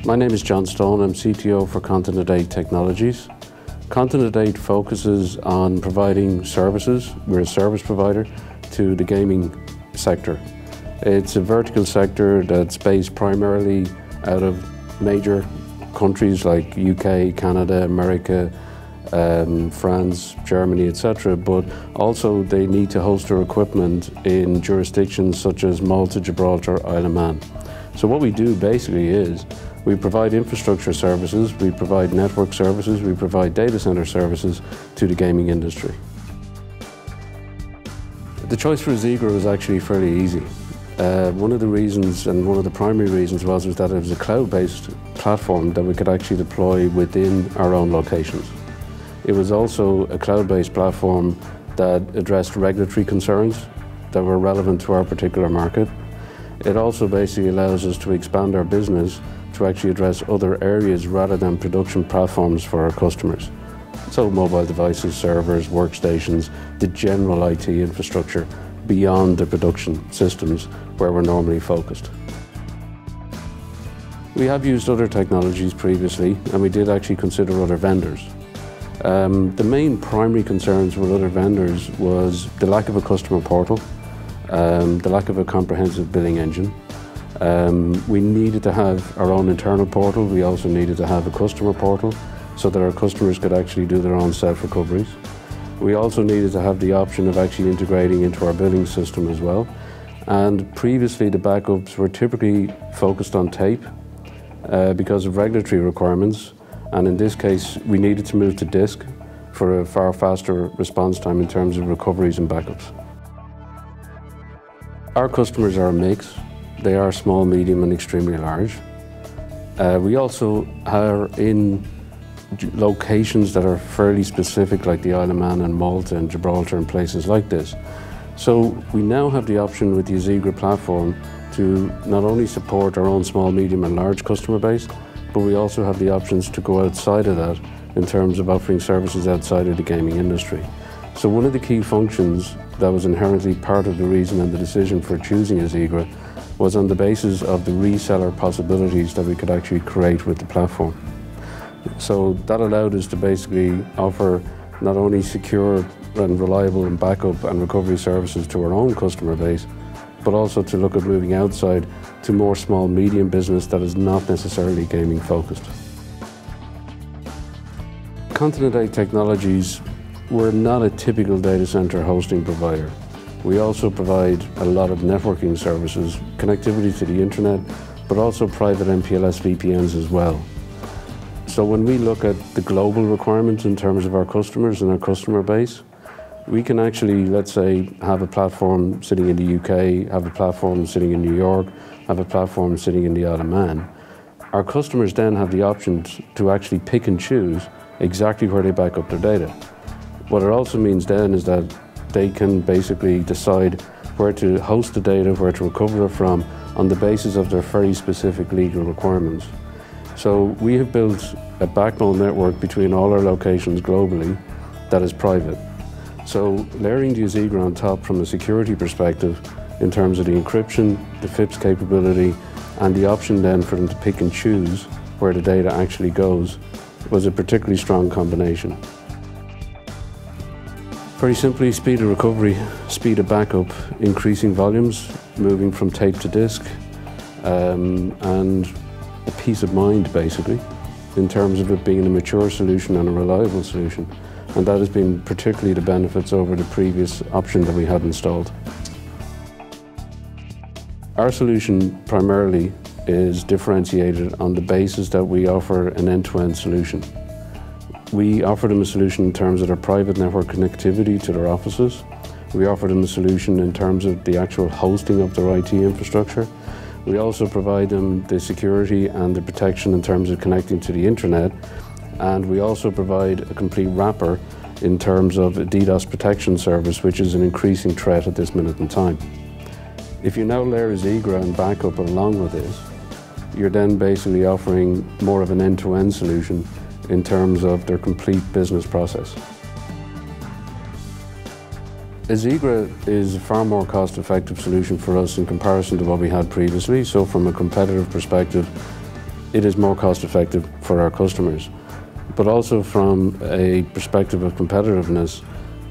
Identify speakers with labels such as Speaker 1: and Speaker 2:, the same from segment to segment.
Speaker 1: My name is John Stone. I'm CTO for Continent 8 Technologies. Continent 8 focuses on providing services. We're a service provider to the gaming sector. It's a vertical sector that's based primarily out of major countries like UK, Canada, America, France, Germany, etc. But also they need to host their equipment in jurisdictions such as Malta, Gibraltar, Isle of Man. So what we do basically is we provide infrastructure services, we provide network services, we provide data center services to the gaming industry. The choice for Asigra was actually fairly easy. One of the reasons, and one of the primary reasons, was that it was a cloud-based platform that we could actually deploy within our own locations. It was also a cloud-based platform that addressed regulatory concerns that were relevant to our particular market. It also basically allows us to expand our business to actually address other areas rather than production platforms for our customers. So mobile devices, servers, workstations, the general IT infrastructure beyond the production systems where we're normally focused. We have used other technologies previously, and we did actually consider other vendors. The main primary concerns with other vendors was the lack of a customer portal, the lack of a comprehensive billing engine. We needed to have our own internal portal. We also needed to have a customer portal so that our customers could actually do their own self-recoveries. We also needed to have the option of actually integrating into our billing system as well. And previously the backups were typically focused on tape because of regulatory requirements. And in this case, we needed to move to disk for a far faster response time in terms of recoveries and backups. Our customers are a mix. They are small, medium, and extremely large. We also are in locations that are fairly specific, like the Isle of Man and Malta and Gibraltar and places like this. So we now have the option with the Asigra platform to not only support our own small, medium, and large customer base, but we also have the options to go outside of that in terms of offering services outside of the gaming industry. So one of the key functions that was inherently part of the reason and the decision for choosing Asigra was on the basis of the reseller possibilities that we could actually create with the platform. So that allowed us to basically offer not only secure and reliable and backup and recovery services to our own customer base, but also to look at moving outside to more small, medium business that is not necessarily gaming focused. Continent 8 Technologies, we're not a typical data center hosting provider. We also provide a lot of networking services, connectivity to the internet, but also private MPLS VPNs as well. So when we look at the global requirements in terms of our customers and our customer base, we can actually, let's say, have a platform sitting in the UK, have a platform sitting in New York, have a platform sitting in the Isle of Man. Our customers then have the option to actually pick and choose exactly where they back up their data. What it also means then is that they can basically decide where to host the data, where to recover it from, on the basis of their very specific legal requirements. So we have built a backbone network between all our locations globally that is private. So layering the Asigra on top from a security perspective in terms of the encryption, the FIPS capability, and the option then for them to pick and choose where the data actually goes was a particularly strong combination. Very simply, speed of recovery, speed of backup, increasing volumes, moving from tape to disk, and a peace of mind basically, in terms of it being a mature solution and a reliable solution. And that has been particularly the benefits over the previous option that we had installed. Our solution primarily is differentiated on the basis that we offer an end-to-end solution. We offer them a solution in terms of their private network connectivity to their offices. We offer them a solution in terms of the actual hosting of their IT infrastructure. We also provide them the security and the protection in terms of connecting to the internet. And we also provide a complete wrapper in terms of a DDoS protection service, which is an increasing threat at this minute in time. If you now layer Asigra and backup along with this, you're then basically offering more of an end-to-end solution in terms of their complete business process. Asigra is a far more cost-effective solution for us in comparison to what we had previously. So from a competitive perspective, it is more cost effective for our customers. But also from a perspective of competitiveness,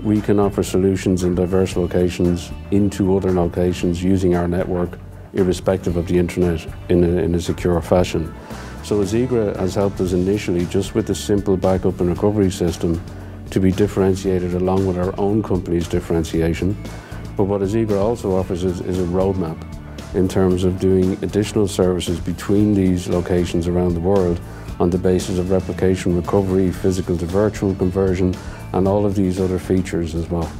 Speaker 1: we can offer solutions in diverse locations into other locations using our network, irrespective of the internet, in a secure fashion. So Asigra has helped us initially just with a simple backup and recovery system to be differentiated along with our own company's differentiation. But what Asigra also offers is a roadmap in terms of doing additional services between these locations around the world on the basis of replication, recovery, physical to virtual conversion, and all of these other features as well.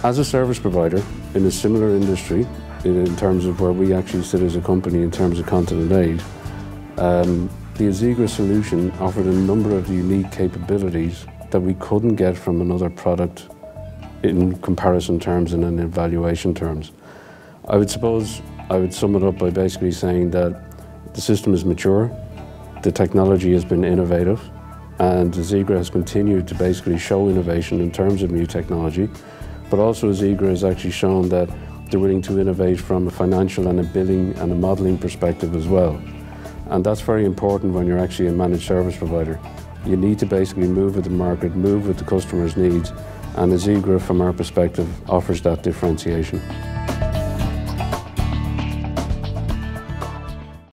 Speaker 1: As a service provider in a similar industry, in terms of where we actually sit as a company in terms of content aid, the Asigra solution offered a number of unique capabilities that we couldn't get from another product in comparison terms and in evaluation terms. I would sum it up by basically saying that the system is mature, the technology has been innovative, and Asigra has continued to basically show innovation in terms of new technology, but also Asigra has actually shown that they're willing to innovate from a financial and a billing and a modelling perspective as well. And that's very important when you're actually a managed service provider. You need to basically move with the market, move with the customer's needs, and Asigra, from our perspective, offers that differentiation.